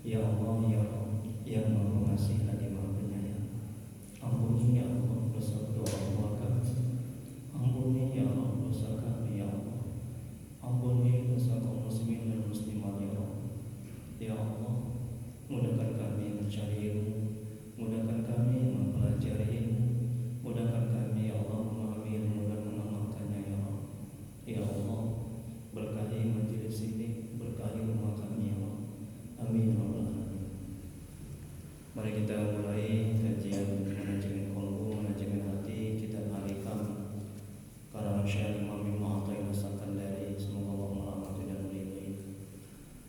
Ya Allah, ya Allah, yang Maha Pengasih lagi Maha Penyayang, ampuni ya Allah dosa doa kami. Ampuni ya Allah dosa kami ya Allah. Ampuni dosa kaum muslimin dan muslimat ya Allah. Ya Allah, mudahkan kami mencari ilmu, mudahkan kami mempelajari ilmu, mudahkan kami ya Allah memahami ilmu dan mengamalkannya ya Allah. Ya Allah, berkahi majelis ini, berkahi rumah kami ya Allah. Amin ya Allah. Mari kita mulai kajian manajemen qalbu, manajemen hati, kitab Al-Hikam karangan Syekh Imam Ibnu Athaillah As-Sakandari. Semoga Allah merahmati dan meridhai.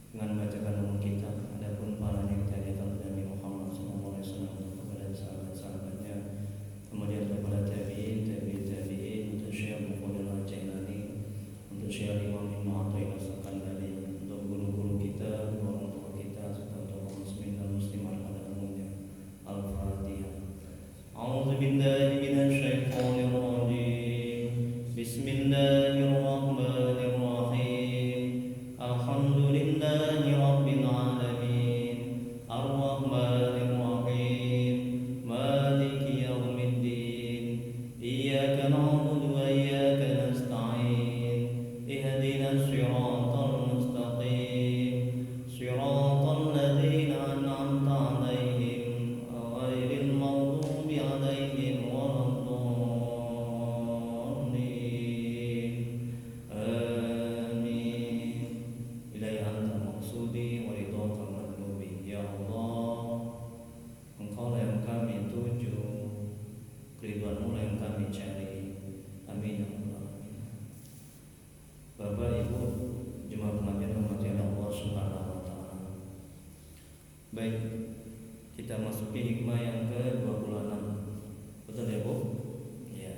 Dengan membacakan umum kitab, adapun paranya kita lihat Nabi Muhammad SAW kepada sahabat-sahabatnya, kemudian kepada tabi'in, untuk Syekh Muhammad Al-Jailani, untuk Syekh Imam Ibnu Athaillah As-Sakandari, untuk guru-guru kita, orang tua kita, serta untuk kaum muslimin dan muslimat pada umumnya. Al-Fatihah. A'udzu billahi minasy syaithanir rajim. Bismillahirrahmanirrahim. Alhamdulillahi rabbil alamin. Ar-Rahmanir Rahim. Maliki yaumiddin. Iyyaka na'budu wa iyyaka nasta'in. Ihdinas siratal mustaqim. Siratal ladzina an'amta 'alaihim ghairil maghdubi 'alaihim waladdallin. Amin. Ilaihi anta maqsudi wa ridhaka matlubi. Ya Allah, Engkau yang kami tuju, keridhaan-Mu yang kami cari. Amin ya rabbal alamin. Bapak Ibu jemaah pengajian rahmati Allah Subhanahu wa taala. Baik, kita masuki hikmah yang ke-26. Betul ya, Bu? Ya.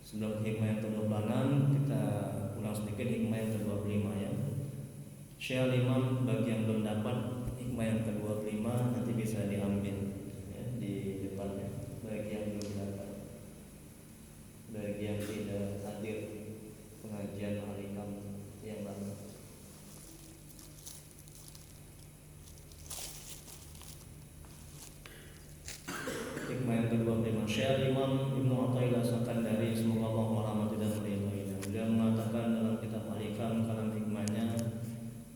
Sebelum hikmah yang ke-26, kita ulang sedikit hikmah yang ke-25 ya. Syekh Imam bagi yang belum dapat hikmah yang ke-25 nanti bisa diambil ya, di depannya. Bagi yang belum dapat, bagi yang tidak hadir pengajian Al-Hikam yang lalu. Hikmah yang ke-25, Syekh Imam Ibnu Athaillah As-Sakandari, semoga Allah merahmati dan meridhainya. Beliau mengatakan dalam kitab Al-Hikam kalam hikmahnya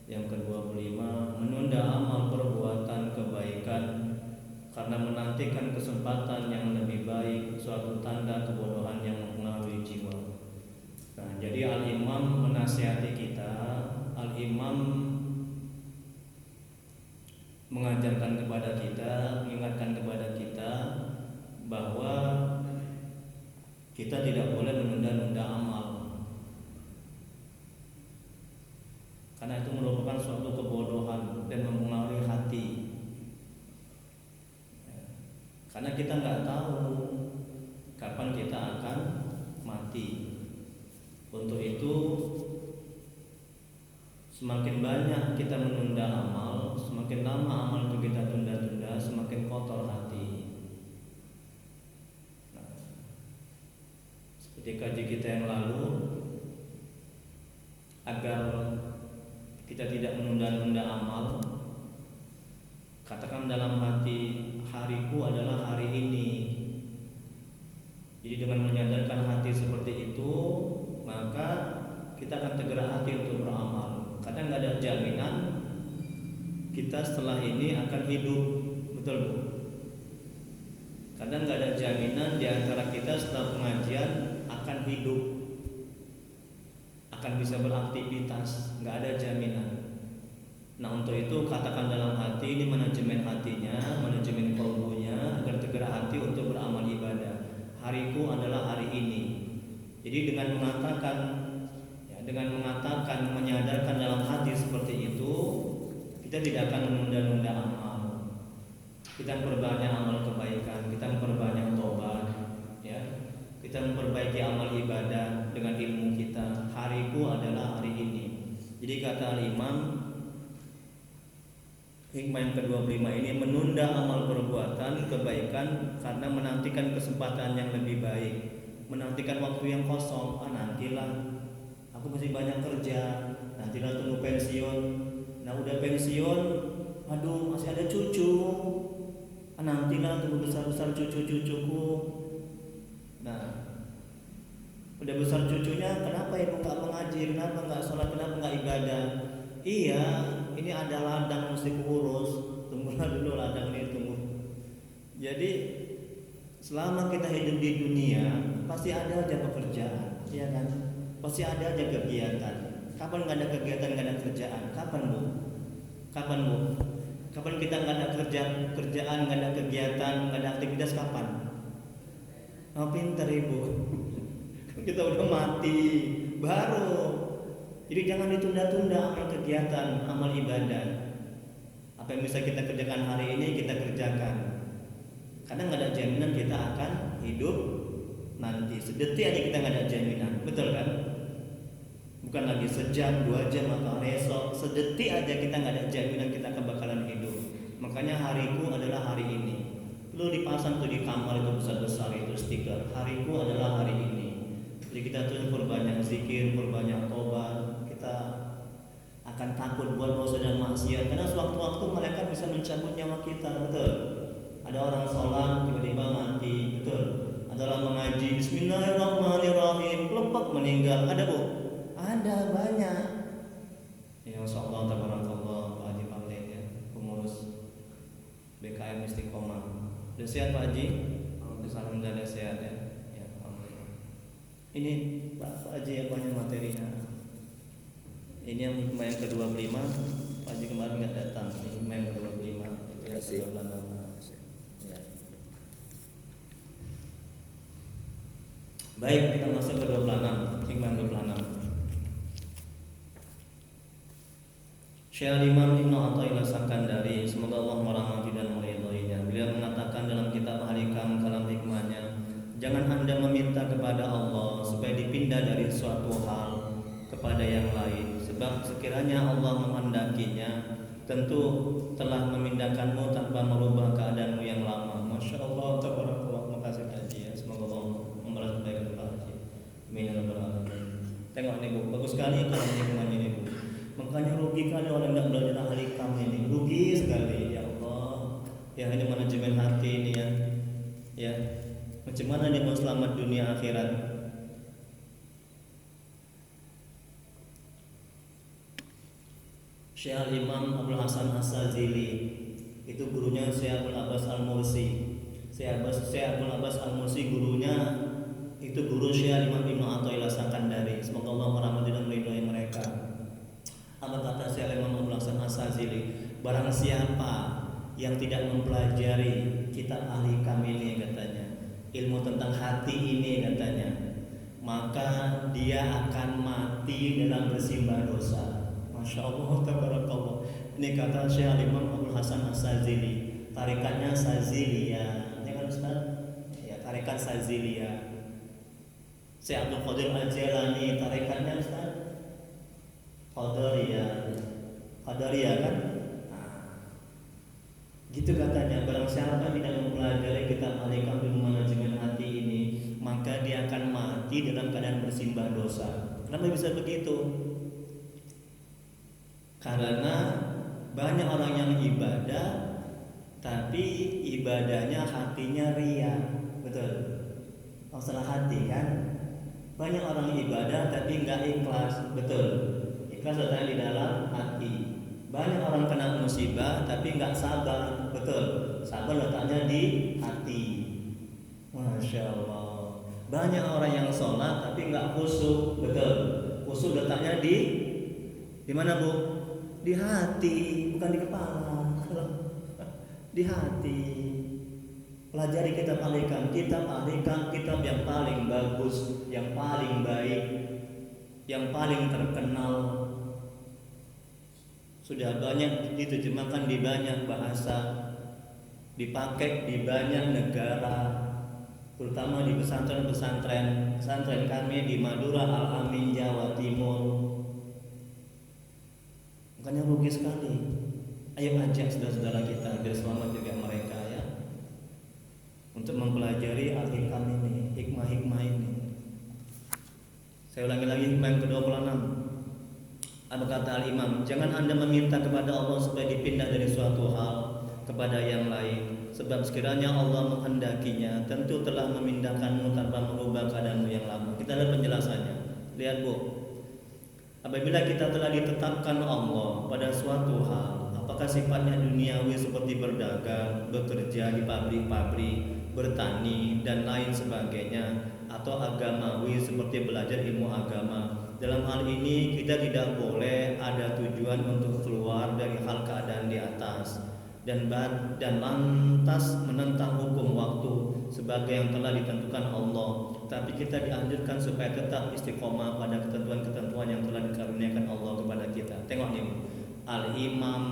yang ke-25, menunda amal perbuatan kebaikan karena menantikan kesempatan yang lebih baik suatu tanda kebodohan yang mempengaruhi jiwa. Nah, jadi Al-Imam menasihati kita, Al-Imam mengajarkan kepada kita, mengingatkan kepada kita bahwa kita tidak boleh menunda-nunda amal, karena itu merupakan suatu kebodohan dan mempengaruhi hati. Karena kita nggak tahu kapan kita akan mati. Untuk itu semakin banyak kita menunda amal, semakin lama amal itu kita tunda-tunda, semakin kotor hati. Nah, seperti kaji kita yang lalu, agar kita tidak menunda-nunda amal, katakan dalam hati, hariku adalah hari ini. Jadi dengan menyadarkan hati seperti itu, maka kita akan tergerak hati untuk beramal. Karena nggak ada jaminan kita setelah ini akan hidup, betul Bu? Karena nggak ada jaminan di antara kita setelah pengajian akan hidup, akan bisa beraktivitas, nggak ada jaminan. Nah, untuk itu katakan dalam hati, ini manajemen hatinya, manajemen qalbunya, agar tergerak hati untuk beramal ibadah. Hariku adalah hari ini. Jadi dengan mengatakan, menyadarkan dalam hati seperti itu, kita tidak akan menunda-nunda amal. Kita memperbanyak amal kebaikan, kita memperbanyak tobat, ya. Kita memperbaiki amal ibadah dengan ilmu kita. Hariku adalah hari ini. Jadi kata Al-Imam, hikmah yang ke-25 ini menunda amal perbuatan kebaikan karena menantikan kesempatan yang lebih baik, menantikan waktu yang kosong. Nantilah, aku masih banyak kerja, nantilah tunggu pensiun. Nah udah pensiun, aduh masih Nantilah tunggu besar-besar cucu-cucuku. Nah, udah besar cucunya, kenapa ibu nggak mengaji, kenapa nggak sholat, kenapa nggak ibadah? Iya, ini ada ladang mesti kurus. Tunggulah dulu ladang ini tunggu. Jadi selama kita hidup di dunia pasti ada aja pekerjaan, ya kan? Pasti ada aja kegiatan. Kapan nggak ada kegiatan, nggak ada kerjaan? Kapan bu? Kapan bu? Kapan kita nggak ada kerjaan, nggak ada kegiatan, nggak ada aktivitas? Kapan? Oh pinter ibu. Kita udah mati baru. Jadi jangan ditunda-tunda amal kegiatan, amal ibadah. Apa yang bisa kita kerjakan hari ini kita kerjakan. Karena nggak ada jaminan kita akan hidup nanti. Sedetik aja kita nggak ada jaminan, betul kan? Bukan lagi sejam, 2 jam atau esok. Sedetik aja kita nggak ada jaminan kita bakalan hidup. Makanya hariku adalah hari ini. Perlu dipasang tuh di kamar itu besar-besar itu stiker. Hariku adalah hari ini. Jadi kita tuh perbanyak zikir, perbanyak tobat. Kita akan takut buat dosa dan maksiat. Karena sewaktu-waktu malaikat bisa mencabut nyawa kita, betul. Ada orang sholat tiba-tiba mati, betul. Ada orang mengaji Bismillahirrahmanirrahim, lepak meninggal. Ada bu? Ada banyak. Ya Allah, tabarakallah, Pak Haji Pamlet ya, pengurus BKM Istiqomah. Udah sehat Pak Haji? Alhamdulillah sehat ya. Ya, alhamdulillah. Ini Pak Haji banyak materinya. Ini yang hikmah yang ke-25. Pak Haji kemarin nggak datang. Ini hikmah yang ke-25. Terima kasih. Baik, kita masuk ke 26. Hikmah yang ke-26. Syekh Imam Ibnu Athaillah Sakandari, semoga Allah merahmati dan meridhoinya. Beliau mengatakan dalam kitab Al-Hikam kalam hikmahnya, jangan Anda meminta kepada Allah supaya dipindah dari suatu hal kepada yang lain, sebab sekiranya Allah menghendakinya, tentu telah memindahkanmu tanpa merubah keadaanmu yang lama. Masya Allah, tabarakallah. Makasih Haji ya, semoga Allah membalas kebaikan Pak Haji. Amin ya rabbal alamin. Tengok nih bu, bagus sekali kalau hikmahnya ini bu. Makanya rugi kali orang nggak belajar Al-Hikam ini, rugi sekali ya Allah. Ya ini manajemen hati ini ya, ya. Macam mana dia mau selamat dunia akhirat? Syekh Al-Imam Abdul Hasan As-Sazili itu gurunya Syekh Abdul Abbas Al-Mursi. Syekh Abdul Abbas Al-Mursi gurunya itu guru Syekh Imam Ibnu Athaillah Sakandari. Semoga Allah merahmati dan meridhai mereka. Apa kata Syekh Imam Abdul Hasan As-Sazili? Barang siapa yang tidak mempelajari kitab Al-Hikam ini, katanya, ilmu tentang hati ini, katanya, maka dia akan mati dalam bersimbah dosa. Masya Allah, tabarakallah. Ini kata Syekh Imam Abdul Hasan As-Sazili. Tarikatnya Saziliyah, ya kan Ustaz? Ya, tarikat Saziliyah. Syekh Abdul Qadir Al-Jailani, tarikatnya Ustaz? Qadariyah kan? Nah, gitu katanya. Barang siapa tidak mempelajari kitab Al-Hikam ilmu manajemen hati ini, maka dia akan mati dalam keadaan bersimbah dosa. Kenapa bisa begitu? Karena banyak orang yang ibadah, tapi ibadahnya hatinya riya, betul? Masalah hati kan? Banyak orang ibadah tapi nggak ikhlas, betul? Ikhlas letaknya di dalam hati. Banyak orang kena musibah tapi nggak sabar, betul? Sabar letaknya di hati. Masya Allah. Banyak orang yang sholat tapi nggak khusyuk, betul? Khusyuk letaknya di mana bu? Di hati, bukan di kepala. Di hati. Pelajari kitab Al-Hikam. Kitab Al-Hikam kitab yang paling bagus, yang paling baik, yang paling terkenal. Sudah banyak diterjemahkan di banyak bahasa, dipakai di banyak negara, terutama di pesantren kami di Madura Al-Amin, Jawa Timur. Makanya rugi sekali. Ayo ajak saudara-saudara kita biar selamat juga mereka ya, untuk mempelajari Al-Hikam ini, hikmah-hikmah ini. Saya ulangi lagi hikmah yang ke-26. Apa kata Al-Imam? Jangan Anda meminta kepada Allah supaya dipindah dari suatu hal kepada yang lain, sebab sekiranya Allah menghendakinya tentu telah memindahkanmu tanpa merubah keadaanmu yang lama. Kita lihat penjelasannya. Lihat Bu, apabila kita telah ditetapkan Allah pada suatu hal, apakah sifatnya duniawi seperti berdagang, bekerja di pabrik-pabrik, bertani dan lain sebagainya, atau agamawi seperti belajar ilmu agama. Dalam hal ini kita tidak boleh ada tujuan untuk keluar dari hal keadaan di atas dan lantas menentang hukum waktu sebagai yang telah ditentukan Allah. Tapi kita dianjurkan supaya tetap istiqomah pada ketentuan-ketentuan yang telah dikaruniakan Allah kepada kita. Tengok nih, Al-Imam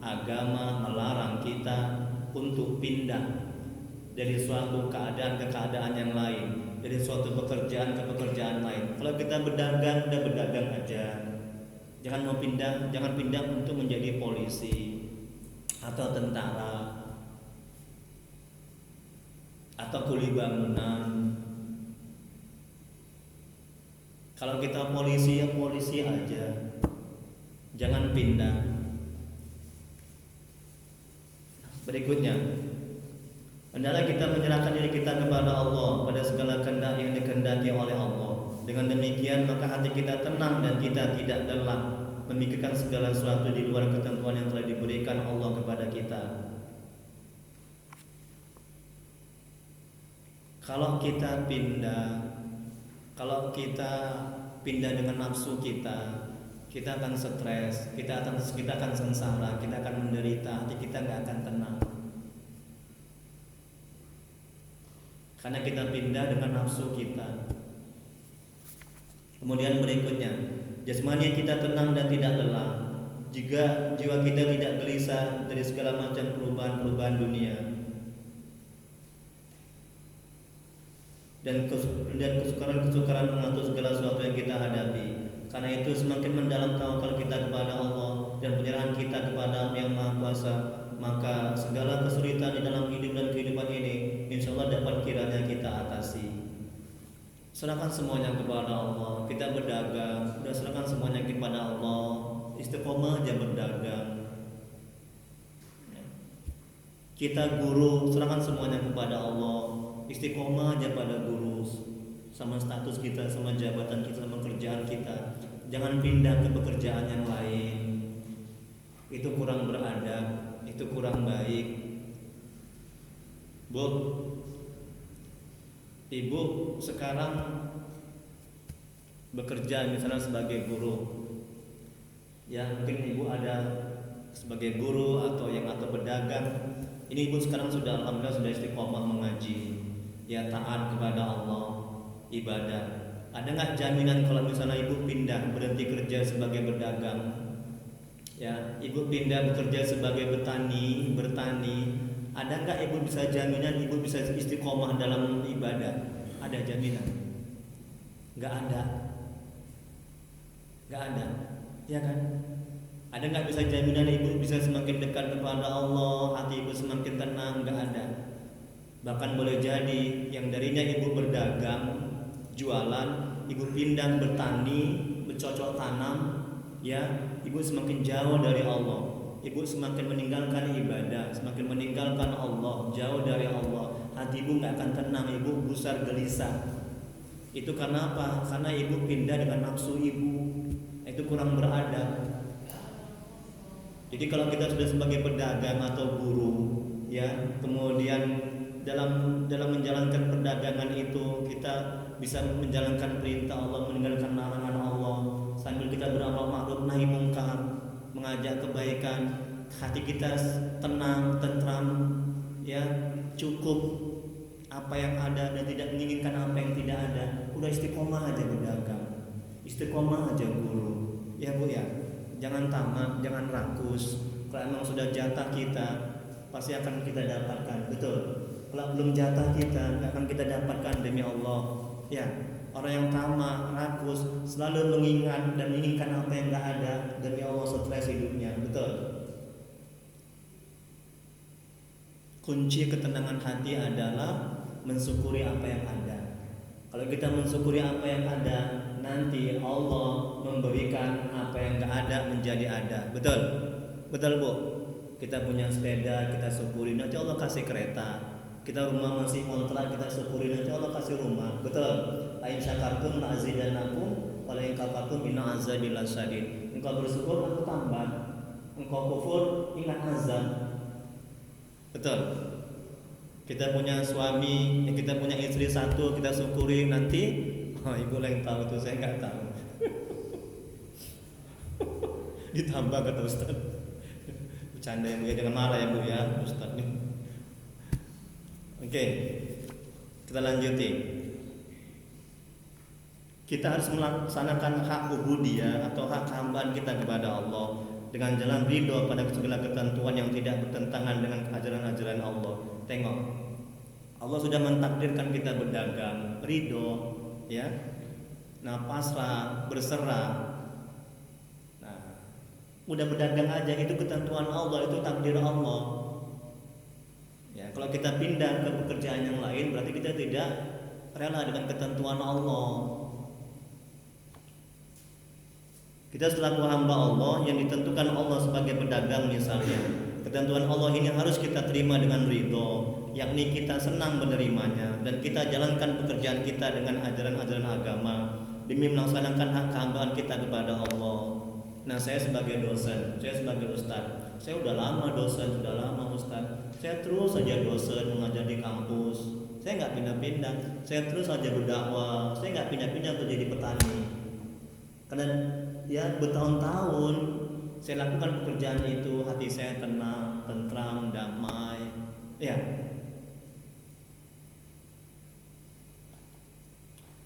agama melarang kita untuk pindah dari suatu keadaan ke keadaan yang lain, dari suatu pekerjaan ke pekerjaan lain. Kalau kita berdagang, udah berdagang aja. Jangan pindah untuk menjadi polisi atau tentara atau kuli bangunan. Kalau kita polisi, ya polisi aja. Jangan pindah. Berikutnya, hendaklah kita menyerahkan diri kita kepada Allah pada segala kehendak yang dikehendaki oleh Allah. Dengan demikian maka hati kita tenang dan kita tidak lelah memikirkan segala sesuatu di luar ketentuan yang telah diberikan Allah kepada kita. Kalau kita pindah dengan nafsu kita akan stres, kita akan sengsara, kita akan menderita, hati kita nggak akan tenang. Karena kita pindah dengan nafsu kita. Kemudian berikutnya, jasmani kita tenang dan tidak lelah. Jika jiwa kita tidak gelisah dari segala macam perubahan-perubahan dunia dan kesukaran mengatur segala sesuatu yang kita hadapi. Karena itu semakin mendalam tawakal kita kepada Allah dan penyerahan kita kepada Yang Maha Kuasa, maka segala kesulitan di dalam hidup dan kehidupan ini insya Allah dapat kiranya kita atasi. Serahkan semuanya kepada Allah. Kita berdagang, sudah serahkan semuanya kepada Allah. Istiqomah aja berdagang. Kita guru, serahkan semuanya kepada Allah. Istiqomah aja pada guru, sama status kita, sama jabatan kita, sama kerjaan kita. Jangan pindah ke pekerjaan yang lain. Itu kurang beradab, itu kurang baik. Bu, ibu sekarang bekerja misalnya sebagai guru. Ya, mungkin ibu ada sebagai guru atau berdagang. Ini ibu sekarang sudah alhamdulillah sudah istiqomah mengaji, ya taat kepada Allah, ibadah. Ada nggak jaminan kalau misalnya ibu pindah berhenti kerja sebagai berdagang, ya ibu pindah bekerja sebagai bertani, ada nggak ibu bisa jaminan ibu bisa istiqomah dalam ibadah? Ada jaminan? Nggak ada, ya kan? Ada nggak bisa jaminan ibu bisa semakin dekat kepada Allah, hati ibu semakin tenang? Nggak ada. Bahkan boleh jadi yang darinya ibu berdagang, jualan, ibu pindah bertani, bercocok tanam, ya ibu semakin jauh dari Allah. Ibu semakin meninggalkan ibadah, semakin meninggalkan Allah, jauh dari Allah. Hati ibu nggak akan tenang, ibu gusar gelisah. Itu karena apa? Karena ibu pindah dengan nafsu ibu. Itu kurang beradab. Jadi kalau kita sudah sebagai pedagang atau guru, ya kemudian dalam menjalankan perdagangan itu kita bisa menjalankan perintah Allah, meninggalkan larangan Allah, sambil kita beramal ma'ruf nahi mungkar, mengajak kebaikan, hati kita tenang, tentram, ya cukup apa yang ada dan tidak menginginkan apa yang tidak ada. Udah istiqomah aja berdagang, istiqomah aja guru, ya bu ya. Jangan tamak, jangan rakus. Kalau emang sudah jatah kita, pasti akan kita dapatkan, betul. Kalau belum jatah kita, nggak akan kita dapatkan demi Allah. Ya, orang yang tamak, rakus, selalu mengingat dan menginginkan apa yang nggak ada, demi Allah stres hidupnya, betul. Kunci ketenangan hati adalah mensyukuri apa yang ada. Kalau kita mensyukuri apa yang ada, nanti Allah memberikan apa yang nggak ada menjadi ada, betul, betul bu. Kita punya sepeda, kita syukurin aja Allah kasih kereta. Kita rumah masih kontrak, kita syukurin aja Allah kasih rumah. Betul. Ain syakartum la azidannakum wa la in kafartum inna azabi lasyadid. Engkau bersyukur aku tambah. Engkau kufur ingat azab. Betul. Kita punya suami, kita punya istri satu, kita syukuri nanti. Oh, ibu yang tahu itu, saya nggak tahu. Ditambah kata Ustaz. Bercanda ya Bu, jangan marah ya Bu ya Ustaz nih. Oke, kita lanjuti. Kita harus melaksanakan hak ubudiyah atau hak hambaan kita kepada Allah dengan jalan ridho pada segala ketentuan yang tidak bertentangan dengan ajaran-ajaran Allah. Tengok, Allah sudah mentakdirkan kita berdagang, ridho, ya. Nah, pasrah, berserah. Nah, udah berdagang aja, itu ketentuan Allah, itu takdir Allah. Ya, kalau kita pindah ke pekerjaan yang lain, berarti kita tidak rela dengan ketentuan Allah. Kita selaku hamba Allah yang ditentukan Allah sebagai pedagang misalnya, ketentuan Allah ini harus kita terima dengan ridho, yakni kita senang menerimanya dan kita jalankan pekerjaan kita dengan ajaran-ajaran agama demi melaksanakan hak kehambaan kita kepada Allah. Nah, saya sebagai dosen, saya sebagai ustaz, saya udah lama dosen, sudah lama ustaz, saya terus saja dosen mengajar di kampus, saya nggak pindah-pindah, saya terus saja berdakwah, saya nggak pindah-pindah untuk jadi petani. Karena ya bertahun-tahun saya lakukan pekerjaan itu, hati saya tenang, tentram, damai. Ya.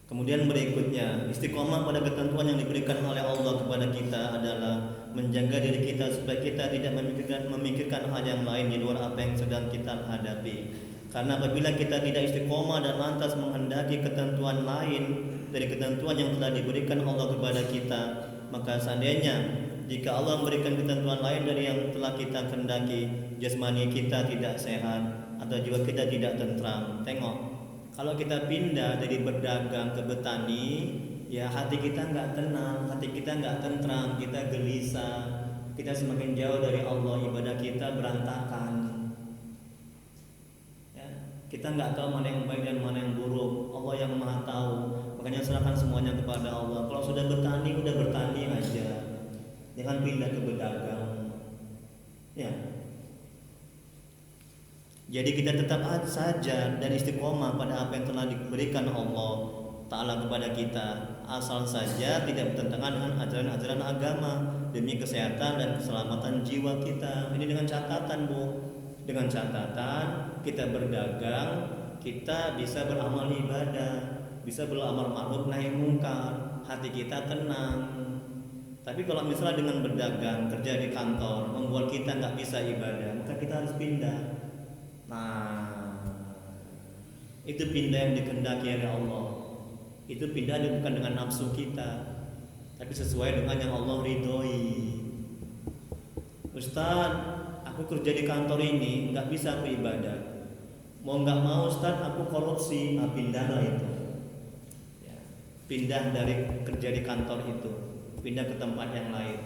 Kemudian berikutnya, istiqomah pada ketentuan yang diberikan oleh Allah kepada kita adalah menjaga diri kita supaya kita tidak memikirkan hal yang lain di luar apa yang sedang kita hadapi. Karena apabila kita tidak istiqomah dan lantas menghendaki ketentuan lain dari ketentuan yang telah diberikan Allah kepada kita, maka seandainya jika Allah memberikan ketentuan lain dari yang telah kita kehendaki, jasmani kita tidak sehat atau jiwa kita tidak tentram. Tengok, kalau kita pindah dari berdagang ke bertani, ya hati kita nggak tenang, hati kita nggak tentram, kita gelisah, kita semakin jauh dari Allah, ibadah kita berantakan. Kita nggak tahu mana yang baik dan mana yang buruk. Allah yang maha tahu. Makanya serahkan semuanya kepada Allah. Kalau sudah bertani, udah bertani aja. Jangan pindah ke berdagang. Ya. Jadi kita tetap saja dan istiqomah pada apa yang telah diberikan Allah Ta'ala kepada kita, asal saja tidak bertentangan dengan ajaran-ajaran agama demi kesehatan dan keselamatan jiwa kita. Ini dengan catatan, Bu. Dengan catatan kita berdagang, kita bisa beramal ibadah, bisa beramal ma'ruf nahi mungkar, hati kita tenang. Tapi kalau misalnya dengan berdagang, kerja di kantor membuat kita nggak bisa ibadah, maka kita harus pindah. Nah, itu pindah yang dikehendaki oleh Allah. Itu pindah bukan dengan nafsu kita, tapi sesuai dengan yang Allah ridhoi. Ustaz, aku kerja di kantor ini nggak bisa aku ibadah. Mau nggak mau Ustaz, aku korupsi, pindahlah itu. Ya, pindah dari kerja di kantor itu, pindah ke tempat yang lain.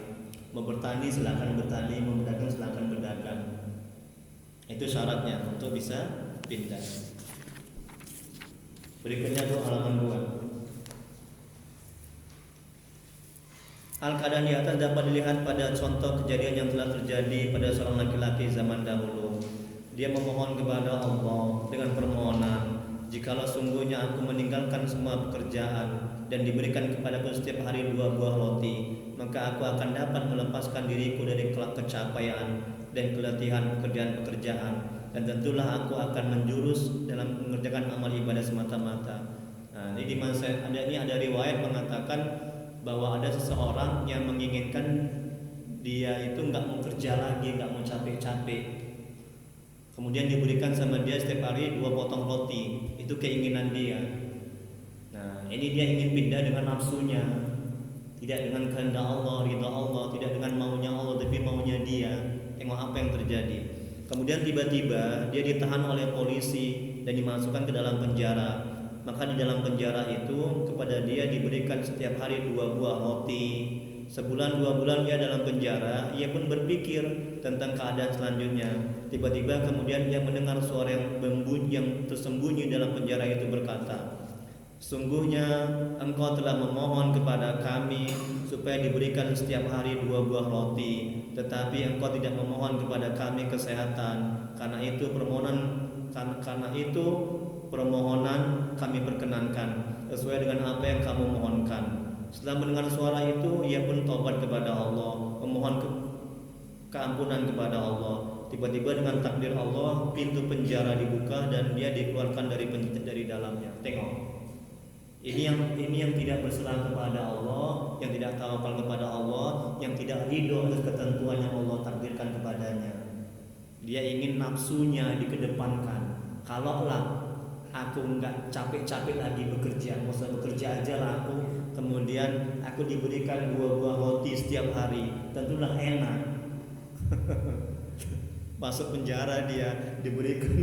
Mau bertani silakan bertani, mau berdagang silakan berdagang. Itu syaratnya untuk bisa pindah. Berikutnya tuh halaman 2. Al-keadaan di atas dapat dilihat pada contoh kejadian yang telah terjadi pada seorang laki-laki zaman dahulu. Dia memohon kepada Allah dengan permohonan, jikalau sungguhnya aku meninggalkan semua pekerjaan dan diberikan kepadaku setiap hari 2 buah roti, maka aku akan dapat melepaskan diriku dari kecapaian dan keletihan pekerjaan-pekerjaan, dan tentulah aku akan menjurus dalam mengerjakan amal ibadah semata-mata. Nah, ini di masa ada riwayat mengatakan bahwa ada seseorang yang menginginkan dia itu nggak mau kerja lagi, nggak mau capek-capek. Kemudian diberikan sama dia setiap hari 2 potong roti, itu keinginan dia. Nah, ini dia ingin pindah dengan nafsunya, tidak dengan kehendak Allah, ridha Allah, tidak dengan maunya Allah, tapi maunya dia. Tengok apa yang terjadi. Kemudian tiba-tiba dia ditahan oleh polisi dan dimasukkan ke dalam penjara. Maka di dalam penjara itu kepada dia diberikan setiap hari 2 buah roti Sebulan 2 bulan ia dalam penjara, ia pun berpikir tentang keadaan selanjutnya. Tiba-tiba kemudian ia mendengar suara yang tersembunyi dalam penjara itu berkata, "Sungguhnya engkau telah memohon kepada kami supaya diberikan setiap hari 2 buah roti, tetapi engkau tidak memohon kepada kami kesehatan. Karena itu permohonan kami perkenankan sesuai dengan apa yang kamu mohonkan." Setelah mendengar suara itu, ia pun taubat kepada Allah, memohon keampunan kepada Allah. Tiba-tiba dengan takdir Allah, pintu penjara dibuka dan dia dikeluarkan dari dalamnya. Tengok, ini yang tidak berserah kepada Allah, yang tidak tawakal kepada Allah, yang tidak ridho atas ketentuan yang Allah takdirkan kepadanya. Dia ingin nafsunya dikedepankan. Kalaulah aku nggak capek-capek lagi bekerja, nggak usah bekerja aja lah aku, kemudian aku diberikan 2 buah roti setiap hari, tentulah enak. Masuk penjara dia diberikan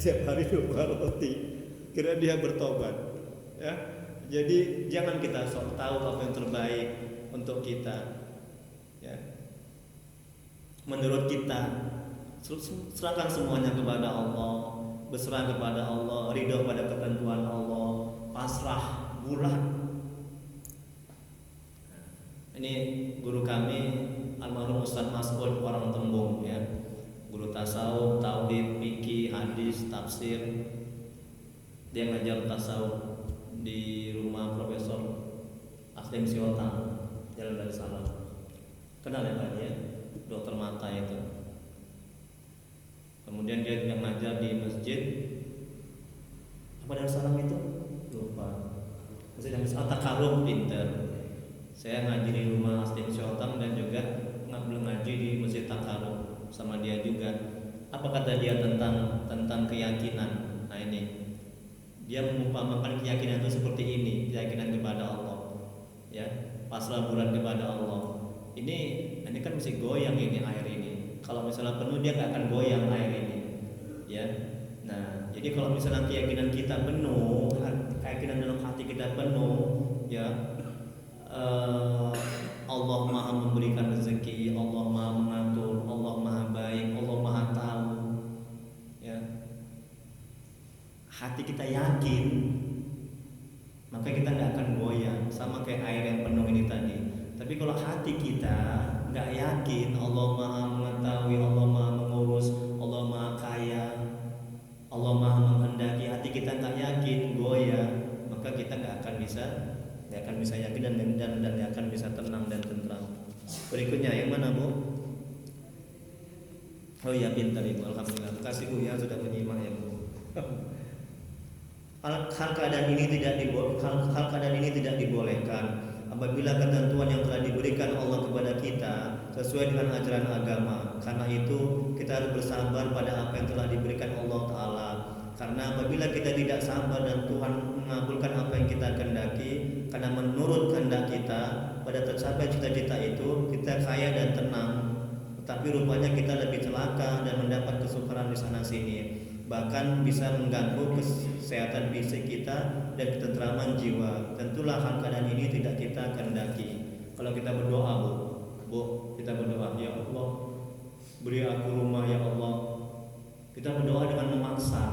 setiap hari 2 buah roti, kira dia bertobat, ya. Jadi jangan kita sok tahu apa yang terbaik untuk kita, ya. Menurut kita, serahkan semuanya kepada Allah, berserah kepada Allah, ridho pada ketentuan Allah, pasrah, bulat. Ini guru kami almarhum Ustaz Mas'ud orang Tembung, ya. Guru tasawuf, tauhid, fikih, hadis, tafsir. Dia ngajar tasawuf di rumah Profesor Aslim Siotang, Jalan Darussalam. Kenal ya Pak ya? Dokter mata itu. Kemudian dia juga ngajar di masjid apa Darussalam itu? Lupa. Masjid Takarub, pinter. Saya ngaji di rumah Aslim Siotang dan juga ngaji di Masjid Takarub sama dia juga. Apa kata dia tentang keyakinan? Nah ini, dia mengumpamakan keyakinan itu seperti ini, keyakinan kepada Allah, ya, pasrah bulan kepada Allah. Ini kan mesti goyang ini air ini. Kalau misalnya penuh dia nggak akan goyang air ini, ya. Nah, jadi kalau misalnya keyakinan kita penuh, keyakinan dalam hati kita penuh, ya, Allah Maha memberikan rezeki, Allah Maha mengatur, Allah Maha baik, Allah Maha tahu, ya. Hati kita yakin, maka kita nggak akan goyang, sama kayak air yang penuh ini tadi. Tapi kalau hati kita nggak yakin, Allah Maha mengetahui, Allah Maha mengurus, Allah Maha kaya, Allah Maha menghendaki, hati kita nggak yakin, goyah, maka kita nggak akan bisa yakin dan nggak akan bisa tenang dan tentram. Berikutnya yang mana Bu? Oh iya, pintar Ibu, alhamdulillah. Terima kasih Bu ya sudah menyimak ya Bu. Hal keadaan ini tidak dibolehkan apabila ketentuan yang telah diberikan Allah kepada kita sesuai dengan ajaran agama. Karena itu kita harus bersabar pada apa yang telah diberikan Allah Ta'ala. Karena apabila kita tidak sabar dan Tuhan mengabulkan apa yang kita kehendaki, karena menurut kehendak kita pada tercapai cita-cita itu, kita kaya dan tenang, tetapi rupanya kita lebih celaka dan mendapat kesukaran di sana sini, bahkan bisa mengganggu kesehatan fisik kita dan ketentraman jiwa. Tentulah hal keadaan ini tidak kita kehendaki. Kalau kita berdoa Bu, kita berdoa, ya Allah beri aku rumah ya Allah. Kita berdoa dengan memaksa,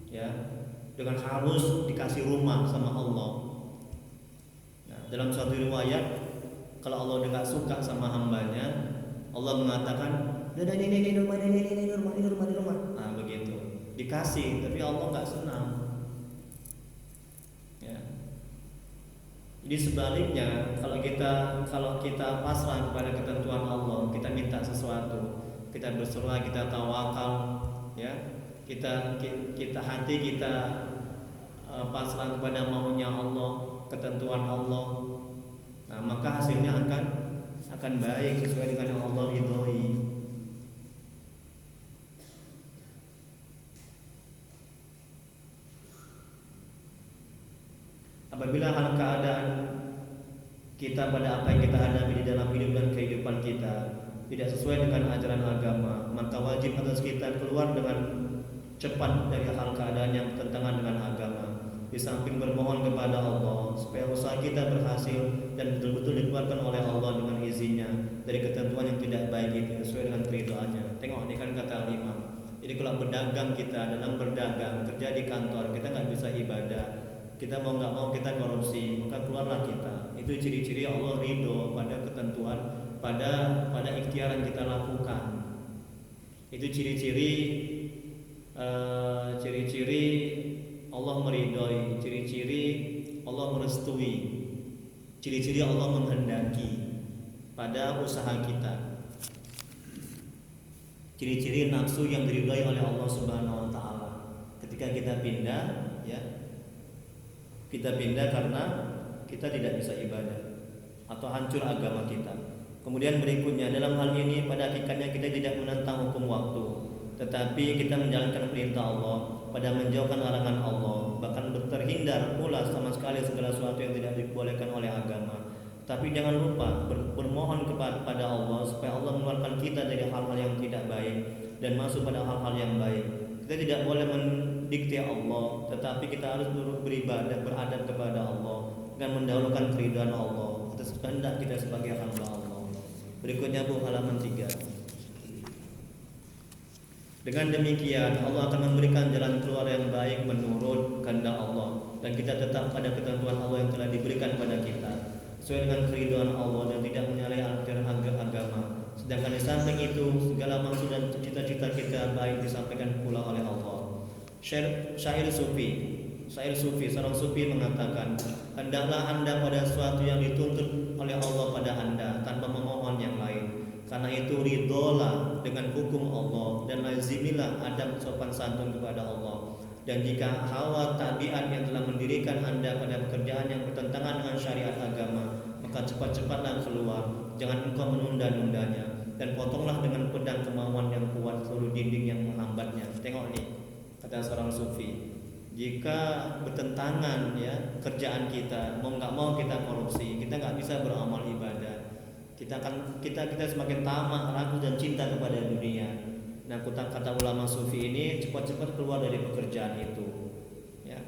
ya, dengan harus dikasih rumah sama Allah. Nah, dalam suatu riwayat, kalau Allah tidak suka sama hambanya, Allah mengatakan, ini rumah. Nah begitu, dikasih, tapi Allah nggak senang. Ya. Jadi sebaliknya, kalau kita pasrah kepada ketentuan Allah, kita minta sesuatu, kita berserah, kita tawakal, ya, kita hati kita pasrah kepada maunya Allah, ketentuan Allah. Nah, maka hasilnya akan baik sesuai dengan yang Allah ridhoi. Apabila hal keadaan kita pada apa yang kita hadapi di dalam hidup dan kehidupan kita tidak sesuai dengan ajaran agama, maka wajib atas kita keluar dengan cepat dari hal keadaan yang bertentangan dengan agama. di samping bermohon kepada Allah supaya usaha kita berhasil dan betul-betul dikeluarkan oleh Allah dengan izinnya dari ketentuan yang tidak baik itu sesuai dengan keridhaannya. Tengok ini kan kata Imam. Jadi kalau berdagang kita dalam berdagang kerja di kantor kita nggak bisa ibadah, kita mau nggak mau kita korupsi, maka keluarlah kita. Itu ciri-ciri Allah ridho pada ketentuan, pada ikhtiar yang kita lakukan. Itu ciri-ciri Allah meridhoi, ciri-ciri Allah merestui, ciri-ciri Allah menghendaki pada usaha kita. Ciri-ciri nafsu yang diridhoi oleh Allah Subhanahu wa taala. Ketika kita pindah, ya. Kita pindah karena kita tidak bisa ibadah atau hancur agama kita. Kemudian berikutnya, dalam hal ini pada hakikatnya kita tidak menentang hukum waktu, tetapi kita menjalankan perintah Allah pada menjauhkan larangan Allah, bahkan terhindar pula sama sekali segala sesuatu yang tidak dibolehkan oleh agama. Tapi jangan lupa bermohon kepada Allah supaya Allah mengeluarkan kita dari hal-hal yang tidak baik dan masuk pada hal-hal yang baik. Kita tidak boleh mendikte Allah, tetapi kita harus beribadah, beradab kepada Allah dan mendahulukan keridhaan Allah atas kehendak kita sebagai hamba Allah. Berikutnya halaman 3. Dengan demikian Allah akan memberikan jalan keluar yang baik menurut kehendak Allah, dan kita tetap pada ketentuan Allah yang telah diberikan pada kita sesuai dengan keridhaan Allah dan tidak menyalahi aturan agama. Sedangkan di samping itu segala maksud dan cita-cita kita baik disampaikan pula oleh Allah. Syair sufi, seorang sufi mengatakan, hendaklah Anda pada sesuatu yang dituntut oleh Allah pada Anda tanpa memohon yang lain. Karena itu ridholah dengan hukum Allah dan lazimilah adab sopan santun kepada Allah. Dan jika hawa tabiat yang telah mendirikan Anda pada pekerjaan yang bertentangan dengan syariat agama, maka cepat-cepatlah keluar, jangan engkau menunda-nundanya, dan potonglah dengan pedang kemauan yang kuat seluruh dinding yang menghambatnya. Tengok nih, kata seorang sufi, jika bertentangan ya kerjaan kita, mau nggak mau kita korupsi, kita nggak bisa beramal ibadah, kita semakin tamak, ragu dan cinta kepada dunia. Nah, kata ulama sufi ini cepat-cepat keluar dari pekerjaan itu, ya,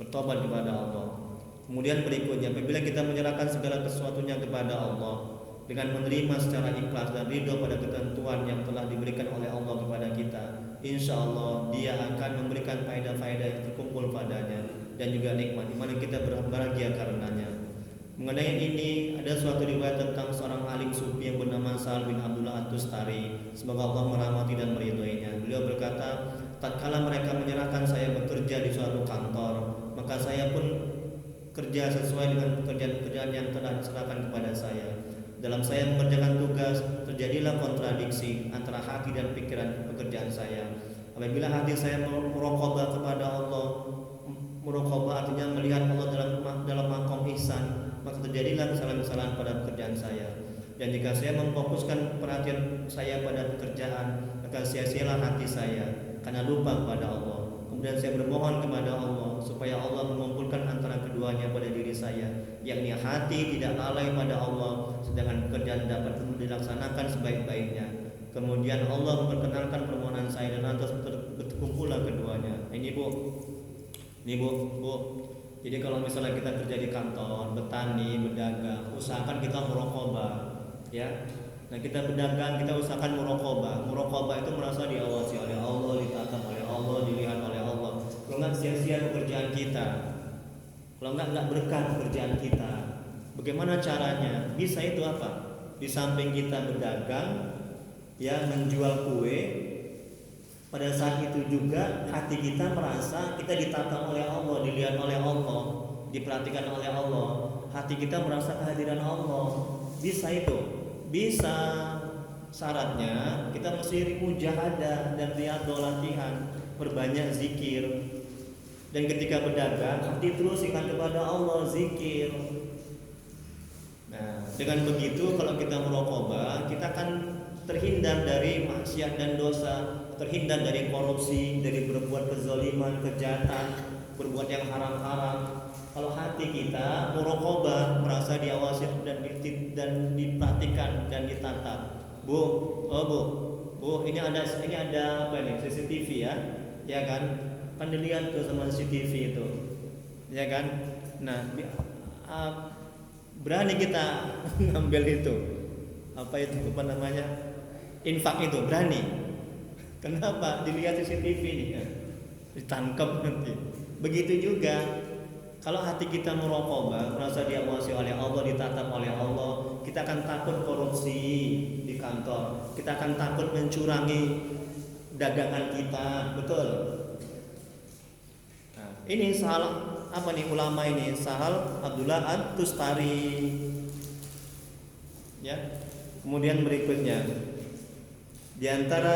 bertobat kepada Allah. Kemudian berikutnya, apabila kita menyerahkan segala sesuatunya kepada Allah dengan menerima secara ikhlas dan ridho pada ketentuan yang telah diberikan oleh Allah kepada kita, insya Allah Dia akan memberikan faedah-faedah yang terkumpul padanya dan juga nikmat di mana kita berbahagia karenanya. Mengenai ini ada suatu riwayat tentang seorang alim sufi yang bernama Sa'al bin Abdullah At-Tustari, semoga Allah merahmati dan meridhoinya. Beliau berkata, tatkala mereka menyerahkan saya bekerja di suatu kantor, maka saya pun kerja sesuai dengan pekerjaan-pekerjaan yang telah diserahkan kepada saya. Dalam saya mengerjakan tugas, terjadilah kontradiksi antara hati dan pikiran pekerjaan saya. Apabila hati saya merokobah kepada Allah, merokobah artinya melihat Allah dalam makom ihsan, maka terjadilah kesalahan-kesalahan pada pekerjaan saya. Dan jika saya memfokuskan perhatian saya pada pekerjaan, maka sia-sialah hati saya karena lupa kepada Allah. Kemudian saya bermohon kepada Allah supaya Allah mengumpulkan antara keduanya pada diri saya, yakni hati tidak lalai pada Allah, sedangkan pekerjaan dapat dilaksanakan sebaik-baiknya. Kemudian Allah memperkenalkan permohonan saya dan lantas berkumpullah keduanya. Ini bu. Jadi kalau misalnya kita kerja di kantor, bertani, berdagang, usahakan kita muraqabah, ya. Nah, kita berdagang, kita usahakan muraqabah. Muraqabah itu merasa diawasi oleh Allah, ditatap oleh Allah, dilihat oleh Allah. Kalau nggak sia-sia pekerjaan kita, kalau nggak berkah pekerjaan kita. Bagaimana caranya? Bisa itu apa? Di samping kita berdagang, ya, menjual kue, pada saat itu juga hati kita merasa kita ditatap oleh Allah, dilihat oleh Allah, diperhatikan oleh Allah. Hati kita merasa kehadiran Allah. Bisa itu? Bisa. Syaratnya kita mesti mujahadah dan riyadhah, latihan, perbanyak zikir. Dan ketika berdagang, hati terus ingat kepada Allah, zikir. Nah, dengan begitu kalau kita muraqabah, kita akan terhindar dari maksiat dan dosa, terhindar dari korupsi, dari berbuat kezaliman, kejahatan, berbuat yang haram-haram. Kalau hati kita muraqabah, merasa diawasi dan diperhatikan dan ditatap. Bu, ini ada apa nih? CCTV ya kan? kan dilihat tuh sama CCTV itu, ya kan? Nah, berani kita ngambil itu, apa namanya, infak itu, berani. Kenapa? Dilihat CCTV nih, ya. Ditangkap nanti. Begitu juga kalau hati kita merokobah, merasa diawasi oleh Allah, ditatap oleh Allah, kita akan takut korupsi di kantor, kita akan takut mencurangi dagangan kita, betul. Nah, ini Sahal apa nih ulama ini? Sahal Abdullah At-Tustari. Ya. Kemudian berikutnya, di antara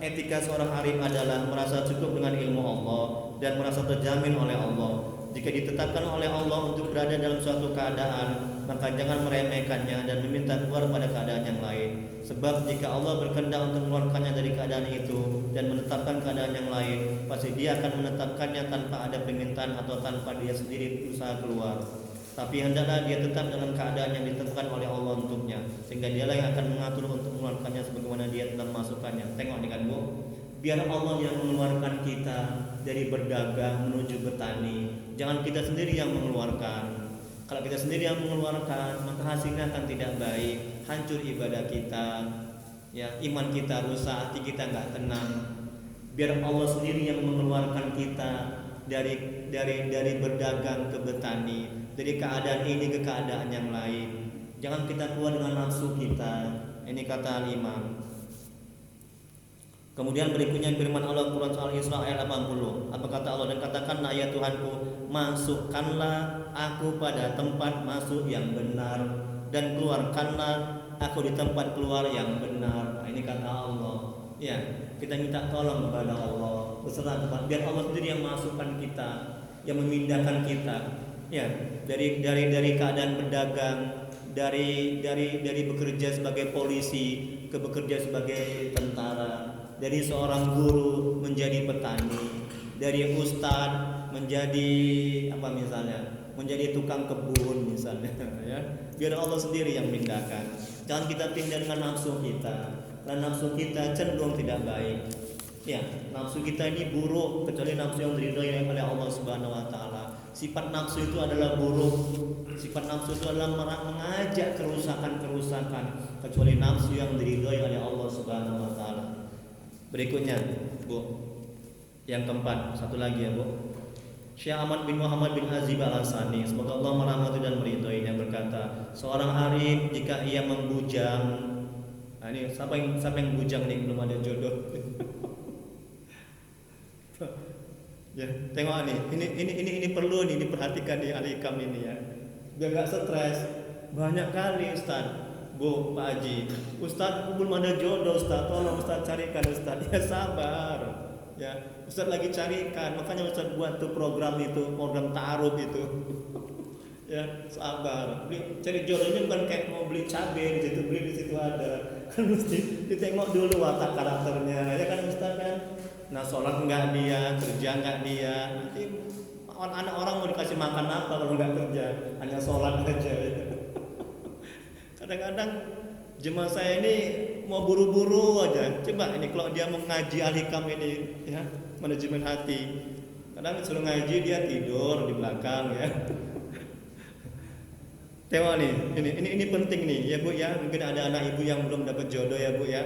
etika seorang alim adalah merasa cukup dengan ilmu Allah dan merasa terjamin oleh Allah. Jika ditetapkan oleh Allah untuk berada dalam suatu keadaan, maka jangan meremehkannya dan meminta keluar pada keadaan yang lain. Sebab jika Allah berkehendak untuk mengeluarkannya dari keadaan itu dan menetapkan keadaan yang lain, pasti Dia akan menetapkannya tanpa ada permintaan atau tanpa dia sendiri berusaha keluar. Tapi hendaklah dia tetap dalam keadaan yang ditetapkan oleh Allah untuknya, sehingga Dialah yang akan mengatur untuk mengeluarkannya sebagaimana Dia telah memasukkannya. Tengok dengan Bu, biar Allah yang mengeluarkan kita dari berdagang menuju bertani. Jangan kita sendiri yang mengeluarkan. Kalau kita sendiri yang mengeluarkan, maka hasilnya akan tidak baik, hancur ibadah kita, ya, iman kita rusak, hati kita nggak tenang. Biar Allah sendiri yang mengeluarkan kita dari berdagang ke bertani, dari keadaan ini ke keadaan yang lain. Jangan kita keluar dengan nafsu kita. Ini kata Al-Imam. Kemudian berikutnya firman Allah Quran Surah Al-Isra ayat 80. Apa kata Allah? Dan katakanlah ya Tuhanku, masukkanlah aku pada tempat masuk yang benar dan keluarkanlah aku di tempat keluar yang benar. Nah, ini kata Allah. Ya, kita minta tolong kepada Allah, berserah kepada biar Allah sendiri yang masukkan kita, yang memindahkan kita. Ya, dari keadaan berdagang, dari bekerja sebagai polisi ke bekerja sebagai tentara. Dari seorang guru menjadi petani, dari ustadz menjadi apa misalnya, menjadi tukang kebun misalnya, ya. Biar Allah sendiri yang pindahkan. Jangan kita pindah dengan nafsu kita, karena nafsu kita cenderung tidak baik. Ya, nafsu kita ini buruk kecuali nafsu yang diridhoi oleh Allah Subhanahu Wa Taala. Sifat nafsu itu adalah buruk. Sifat nafsu itu adalah mengajak kerusakan kecuali nafsu yang diridhoi oleh Allah Subhanahu Wa Taala. Berikutnya, Bu, yang keempat, satu lagi ya Bu. Syekh Ahmad bin Muhammad bin Azib Al-Hassani, semoga Allah merahmati dan meridhoinya, berkata, seorang arif jika ia membujang, nah ini siapa yang bujang nih belum ada jodoh? Ya, tengok nih, ini perlu nih diperhatikan di Al-Hikam ini ya, biar gak stres. Banyak kali Ustaz, Bu, Pak Haji, Ustaz aku belum ada jodoh Ustaz, tolong Ustaz carikan Ustaz. Ya sabar, ya Ustaz lagi carikan, makanya Ustaz buat tuh program ta'aruf itu. Ya sabar, cari jodohnya bukan kayak mau beli cabai di situ, beli di situ ada, kan mesti ditengok dulu watak karakternya, ya kan Ustaz kan. Nah sholat enggak dia, kerja enggak dia, nanti anak orang mau dikasih makan apa kalau enggak kerja, hanya sholat aja. Kadang-kadang jemaah saya ini mau buru-buru aja. Coba ini kalau dia mau ngaji Al-Hikam ini, ya, manajemen hati. Kadang suruh ngaji dia tidur di belakang ya. Tengok nih, ini penting nih ya Bu ya. Mungkin ada anak ibu yang belum dapat jodoh ya Bu ya.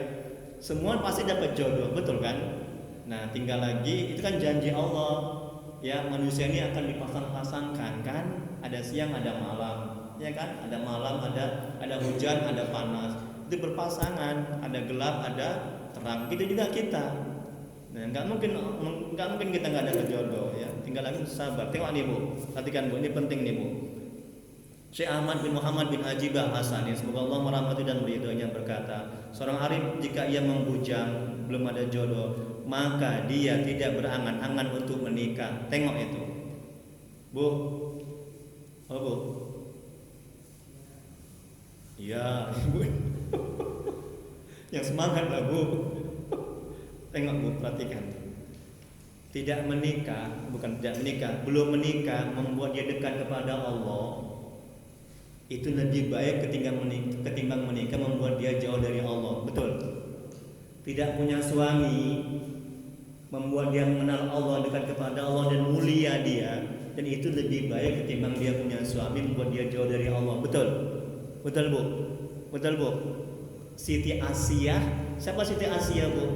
Semua pasti dapat jodoh, betul kan? Nah, tinggal lagi itu kan janji Allah. Ya, manusia ini akan dipasang-pasangkan kan? Ada siang, ada malam. Ya kan, ada malam, ada hujan, ada panas, itu berpasangan, ada gelap, ada terang. Gitu juga kita. Nah, nggak mungkin kita nggak ada jodoh ya. Tinggal lagi sabar. Tengok nih Bu, perhatikan Bu, ini penting nih Bu. Syekh Ahmad bin Muhammad bin Ajib Al-Hassani, semoga Allah merahmati dan meridhoinya, berkata, seorang arif jika ia membujang belum ada jodoh, maka dia tidak berangan-angan untuk menikah. Tengok itu, Bu. Oh Bu. Iya, Bu. Yang semangat lah Bu. Tengok Bu, perhatikan. Tidak menikah, bukan tidak menikah, belum menikah membuat dia dekat kepada Allah. Itu lebih baik ketimbang menikah membuat dia jauh dari Allah. Betul. Tidak punya suami membuat dia mengenal Allah, dekat kepada Allah dan mulia dia, dan itu lebih baik ketimbang dia punya suami membuat dia jauh dari Allah. Betul? Betul Bu? Betul Bu? Siti Asia, siapa Siti Asia Bu?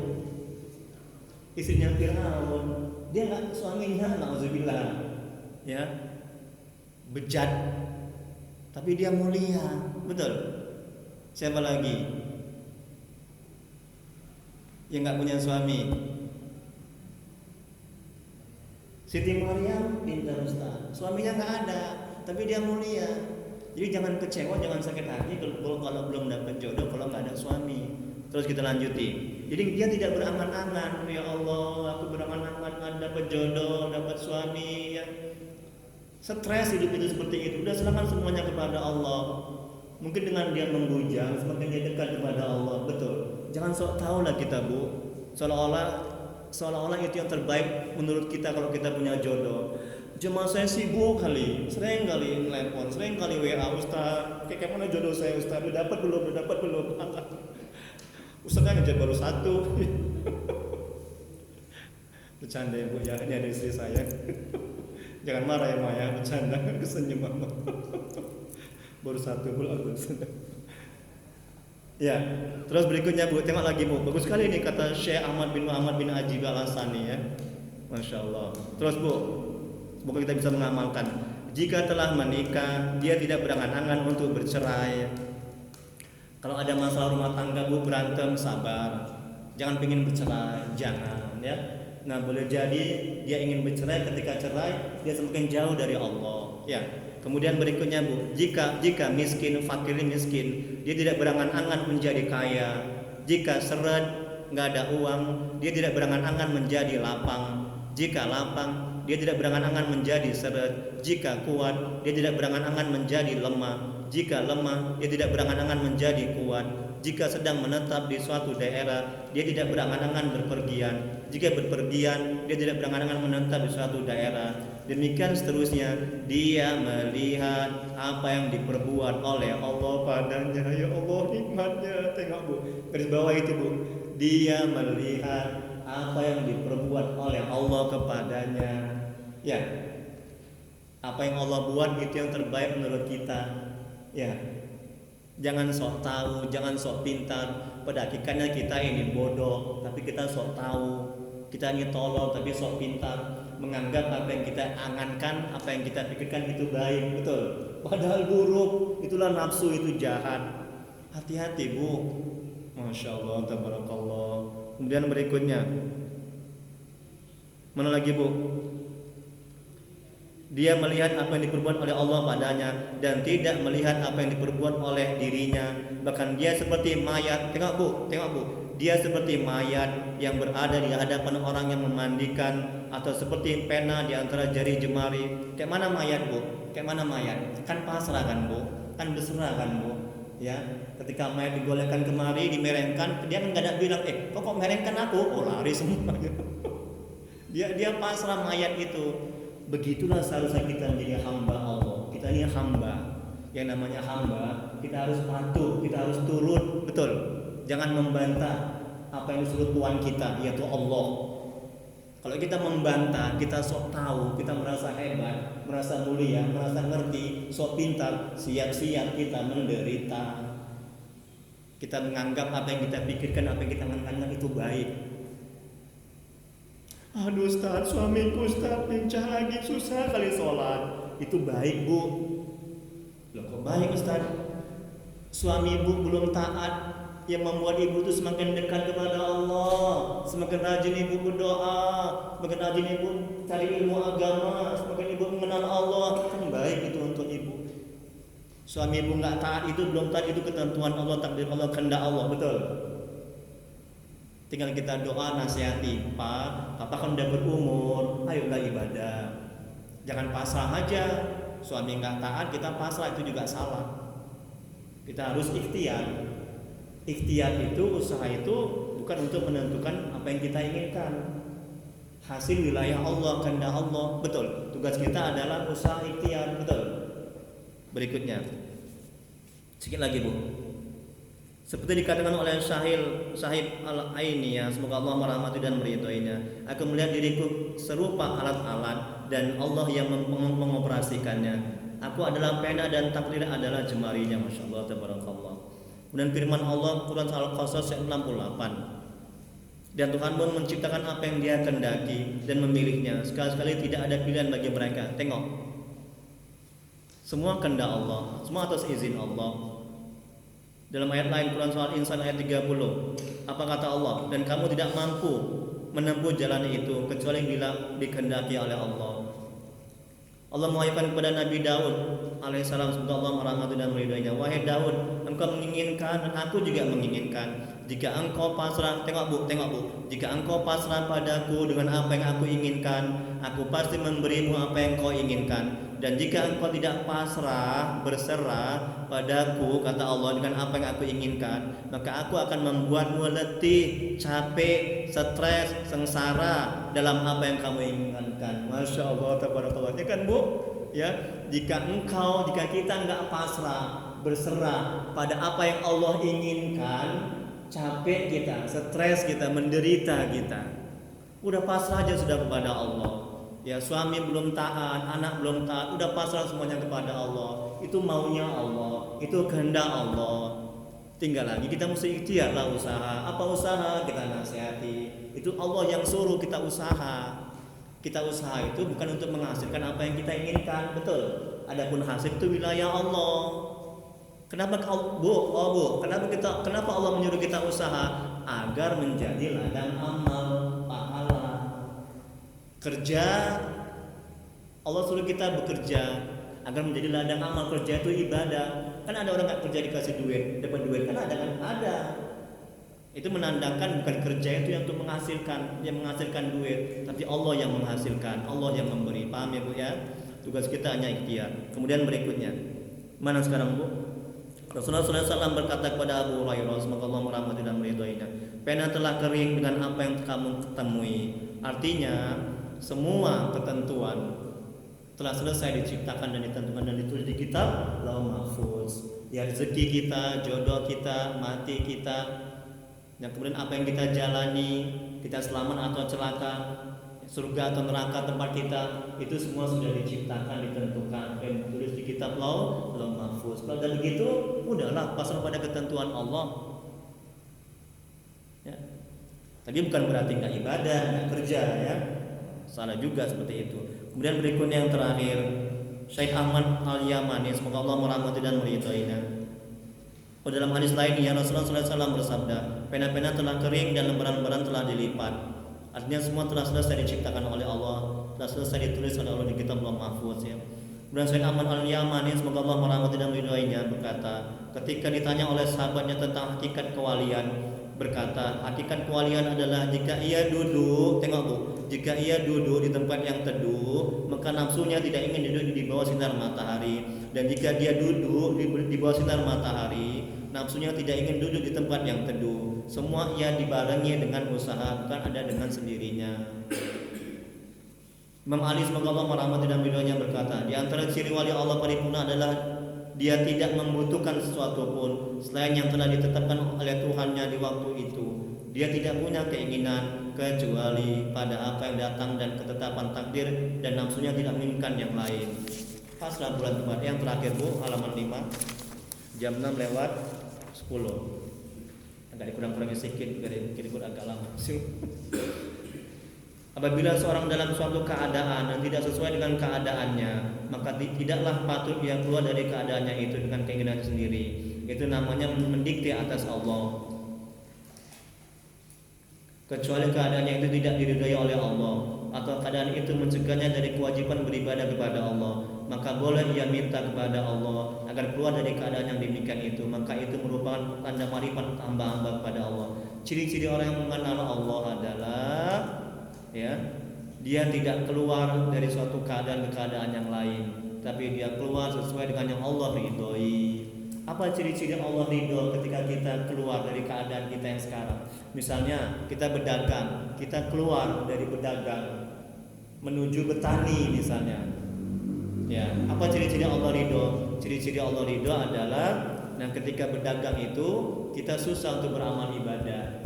Istrinya Firaun. Dia nggak, suaminya na'udzubillah, ya, bejat, tapi dia mulia. Betul? Siapa lagi yang nggak punya suami? Siti Maryam pintar Ustaz, suaminya nggak ada, tapi dia mulia. Jadi jangan kecewa, jangan sakit hati kalau belum dapat jodoh, kalau nggak ada suami. Terus kita lanjuti. Jadi dia tidak berangan-angan, ya Allah, aku berangan-angan dapat jodoh, dapat suami, ya. Stres hidup itu seperti itu. Udah serahkan semuanya kepada Allah. Mungkin dengan dia membujang, semakin dia dekat kepada Allah. Betul. Jangan sok tahu lah kita Bu, seolah-olah itu yang terbaik menurut kita kalau kita punya jodoh. Cuma saya sibuk kali, sering kali telepon, sering kali WA, Ustaz, kayak mana jodoh saya Ustaz, udah dapat belum? Ustaznya aja baru satu. Bercanda ya Bu, ya, ini ada istri saya. Jangan marah ya Maya, bercanda, kesenyum Mama. Baru satu belum. Ya, terus berikutnya Bu, tengok lagi Bu, bagus sekali nih kata Syekh Ahmad bin Muhammad bin Ajib Al-Hasani ya, Masya Allah. Terus Bu, semoga kita bisa mengamalkan. Jika telah menikah, dia tidak berangan-angan untuk bercerai. Kalau ada masalah rumah tangga Bu, berantem, sabar. Jangan pengen bercerai, jangan ya. Nah boleh jadi dia ingin bercerai, ketika cerai dia semakin jauh dari Allah ya. Kemudian berikutnya Bu, jika miskin, fakir miskin, dia tidak berangan-angan menjadi kaya. Jika seret, nggak ada uang, dia tidak berangan-angan menjadi lapang. Jika lapang, dia tidak berangan-angan menjadi seret. Jika kuat, dia tidak berangan-angan menjadi lemah. Jika lemah, dia tidak berangan-angan menjadi kuat. Jika sedang menetap di suatu daerah, dia tidak berangan-angan berpergian. Jika berpergian, dia tidak berangan-angan menetap di suatu daerah. Demikian seterusnya, dia melihat apa yang diperbuat oleh Allah padanya. Ya Allah, nikmatnya. Tengok Bu, garis bawah itu Bu. Dia melihat apa yang diperbuat oleh Allah kepadanya. Ya, apa yang Allah buat itu yang terbaik menurut kita. Ya, jangan sok tahu, jangan sok pintar. Pada hakikatnya kita ini bodoh, tapi kita sok tahu. Kita ini tolol, tapi sok pintar. Menganggap apa yang kita angankan, apa yang kita pikirkan itu baik, betul. Padahal buruk. Itulah nafsu, itu jahat. Hati-hati Bu. Masya Allah, tabarakallah. Kemudian berikutnya, mana lagi Bu? Dia melihat apa yang diperbuat oleh Allah padanya dan tidak melihat apa yang diperbuat oleh dirinya. Bahkan dia seperti mayat. Tengok Bu. Dia seperti mayat yang berada di hadapan orang yang memandikan, atau seperti pena di antara jari jemari. Kayak mana mayat Bu? Kayak mana mayat? Kan pasrah kan Bu? Kan berserah kan Bu? Ya, ketika mayat digolekkan kemari, dimerengkan, dia kan nggak ada bilang, kok merengkan aku? Oh lari semua. Dia pasrah mayat itu. Begitulah seharusnya kita menjadi hamba Allah. Kita ini hamba. Yang namanya hamba, kita harus patuh, kita harus turut, betul. Jangan membantah apa yang disuruh Tuhan kita, yaitu Allah. Kalau kita membantah, kita sok tahu, kita merasa hebat, merasa mulia, merasa ngerti, sok pintar, siap-siap kita menderita. Kita menganggap apa yang kita pikirkan, apa yang kita anggap itu baik. Aduh Ustaz, suamiku Ustaz pincah lagi, susah kali sholat. Itu baik Bu. Loh kok baik Ustaz? Suami Ibu belum taat, yang membuat Ibu itu semakin dekat kepada Allah, semakin rajin Ibu berdoa, semakin rajin Ibu cari ilmu agama, semakin Ibu mengenal Allah. Kan baik itu untuk Ibu. Suami Ibu nggak taat, itu belum taat, itu ketentuan Allah, takdir Allah, kehendak Allah, betul. Tinggal kita doa, nasihati, Pak, Papa kan udah berumur, ayolah ibadah. Jangan pasrah aja. Suami nggak taat, kita pasrah, itu juga salah. Kita harus ikhtiar. Ikhtiar itu, usaha itu bukan untuk menentukan apa yang kita inginkan. Hasil wilayah Allah, kehendak Allah, betul. Tugas kita adalah usaha ikhtiar, betul. Berikutnya, sedikit lagi Bu. Seperti dikatakan oleh Sahib Al-Aini, ya, semoga Allah merahmati dan meridhoinya. Aku melihat diriku serupa alat-alat dan Allah yang mengoperasikannya. Aku adalah pena dan takdir adalah jemarinya. Masya Allah, tabarakallah. Kemudian firman Allah Quran Al-Qasas ayat 68. Dan Tuhan pun menciptakan apa yang Dia kehendaki dan memilihnya. Sekali-sekali tidak ada pilihan bagi mereka. Tengok, semua kehendak Allah, semua atas izin Allah. Dalam ayat lain Quran Surah Al-Insan ayat 30, apa kata Allah? Dan kamu tidak mampu menempuh jalan itu kecuali bila dikehendaki oleh Allah. Allah mewahyukan kepada Nabi Daud alaihissalam, semoga Allah merahmati dan meridainya. Wahai Daud, engkau menginginkan dan aku juga menginginkan. Jika engkau pasrah, tengok bu, jika engkau pasrah padaku dengan apa yang aku inginkan, aku pasti memberimu apa yang kau inginkan. Dan jika engkau tidak pasrah, berserah padaku, kata Allah, dengan apa yang aku inginkan, maka aku akan membuatmu letih, capek, stres, sengsara dalam apa yang kamu inginkan. Masya Allah, tabarakallah. Ya kan bu? Ya, jika kita enggak pasrah, berserah pada apa yang Allah inginkan, capek kita, stres kita, menderita kita. Udah pasrah aja sudah kepada Allah. Ya, suami belum taat, anak belum taat, udah pasrah semuanya kepada Allah. Itu maunya Allah, itu kehendak Allah. Tinggal lagi kita mesti ikhtiar lah usaha. Apa usaha? Kita nasihati. Itu Allah yang suruh kita usaha. Kita usaha itu bukan untuk menghasilkan apa yang kita inginkan, betul. Adapun hasil itu wilayah Allah. Kenapa kenapa Allah menyuruh kita usaha? Agar menjadi ladang amal, pahala. Kerja, Allah suruh kita bekerja agar menjadi ladang amal. Kerja itu ibadah. Kan ada orang nggak kerja dikasih duit, dapat duit, kan ada kan? Ada. Itu menandakan bukan kerja itu yang untuk menghasilkan duit, tapi Allah yang menghasilkan, Allah yang memberi. Paham ya bu ya? Tugas kita hanya ikhtiar. Kemudian berikutnya, mana sekarang bu? Rasulullah SAW berkata kepada Abu Hurairah, semoga Allah merahmati dan meridhoinya, pena telah kering dengan apa yang kamu ketemui. Artinya semua ketentuan telah selesai diciptakan dan ditentukan dan ditulis di kitab Lauh Mahfuz. Ya, rezeki kita, jodoh kita, mati kita, dan kemudian apa yang kita jalani, kita selamat atau celaka, surga atau neraka tempat kita, itu semua sudah diciptakan, ditentukan dan ditulis di kitab Lauh Mahfuz. Kalau udah begitu, udahlah pasrah pada ketentuan Allah. Ya. Tadi bukan berarti nggak ibadah, nggak kerja, ya. Salah juga seperti itu. Kemudian berikutnya yang terakhir, Syekh Ahmad Al-Yamani, semoga Allah merahmati dan meridhoinya. Dalam hadis lain, ya, Rasulullah SAW bersabda, pena-pena telah kering dan lembaran-lembaran telah dilipat. Artinya semua telah selesai diciptakan oleh Allah, telah selesai ditulis oleh Allah di kitab Lauh Mahfuz, ya. Kemudian Syekh Ahmad Al-Yamani, semoga Allah merahmati dan meridhoinya, berkata, ketika ditanya oleh sahabatnya tentang hakikat kewalian, berkata, hakikat kewalian adalah jika ia duduk, tengok bu, jika ia duduk di tempat yang teduh, maka nafsunya tidak ingin duduk di bawah sinar matahari. Dan jika dia duduk di bawah sinar matahari, nafsunya tidak ingin duduk di tempat yang teduh. Semua ia dibarengi dengan usaha, bukan ada dengan sendirinya. Imam Ali semoga Allah merahmati dan meridhoinya berkata, di antara ciri wali Allah paripurna adalah dia tidak membutuhkan sesuatu pun selain yang telah ditetapkan oleh Tuhannya di waktu itu. Dia tidak punya keinginan kecuali pada apa yang datang dan ketetapan takdir, dan nafsunya tidak menginginkan yang lain. Pasrah bulan Jumat. Yang terakhir bu, halaman 5, jam 6 lewat 10. Agak dikurang-kurangi sedikit, kira-kira agak lama. Apabila seorang dalam suatu keadaan dan tidak sesuai dengan keadaannya, maka tidaklah patut dia keluar dari keadaannya itu dengan keinginan sendiri. Itu namanya mendikte atas Allah. Kecuali keadaannya itu tidak diridhai oleh Allah, atau keadaan itu mencegahnya dari kewajiban beribadah kepada Allah, maka boleh ia minta kepada Allah agar keluar dari keadaan yang demikian itu. Maka itu merupakan tanda marifat hamba-hamba kepada Allah. Ciri-ciri orang yang mengenal Allah adalah, ya, dia tidak keluar dari suatu keadaan ke keadaan yang lain, tapi dia keluar sesuai dengan yang Allah ridhoi. Apa ciri-ciri Allah ridho ketika kita keluar dari keadaan kita yang sekarang? Misalnya kita berdagang, kita keluar dari berdagang menuju bertani misalnya. Ya, apa ciri-ciri Allah ridho? Ciri-ciri Allah ridho adalah Nah, ketika berdagang itu kita susah untuk beramal ibadah.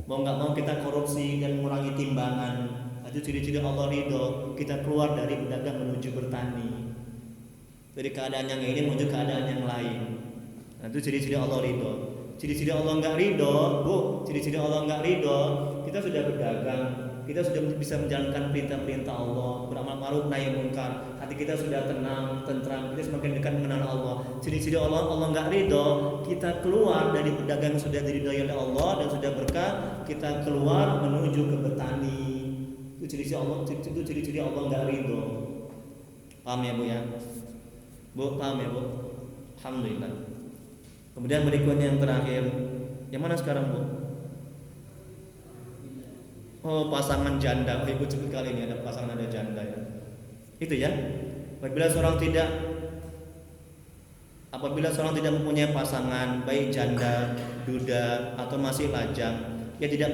Mau nggak mau kita korupsi dan mengurangi timbangan. Itu ciri-ciri Allah ridho. Kita keluar dari berdagang menuju bertani. Dari keadaan yang ini menuju keadaan yang lain. Nah, itu ciri-ciri Allah ridho. Ciri-ciri Allah nggak ridho, ciri-ciri Allah nggak ridho. Kita sudah berdagang, kita sudah bisa menjalankan perintah-perintah Allah, beramal ma'ruf nahi munkar. Hati kita sudah tenang, tentram, kita semakin dekat mengenal Allah. Ciri-ciri Allah nggak ridho. Kita keluar dari berdagang yang sudah diridhoi oleh Allah dan sudah berkah, kita keluar menuju ke bertani. Itu ciri-ciri Allah nggak ridho. Paham ya Bu ya? Bu, paham ya Bu? Alhamdulillah. Kemudian berikutnya yang terakhir, yang mana sekarang Bu? Oh, pasangan janda. Oh, Ibu sebut kali ini ada pasangan ada janda ya. Itu ya. Apabila seorang tidak mempunyai pasangan, baik janda, duda atau masih lajang, ya tidak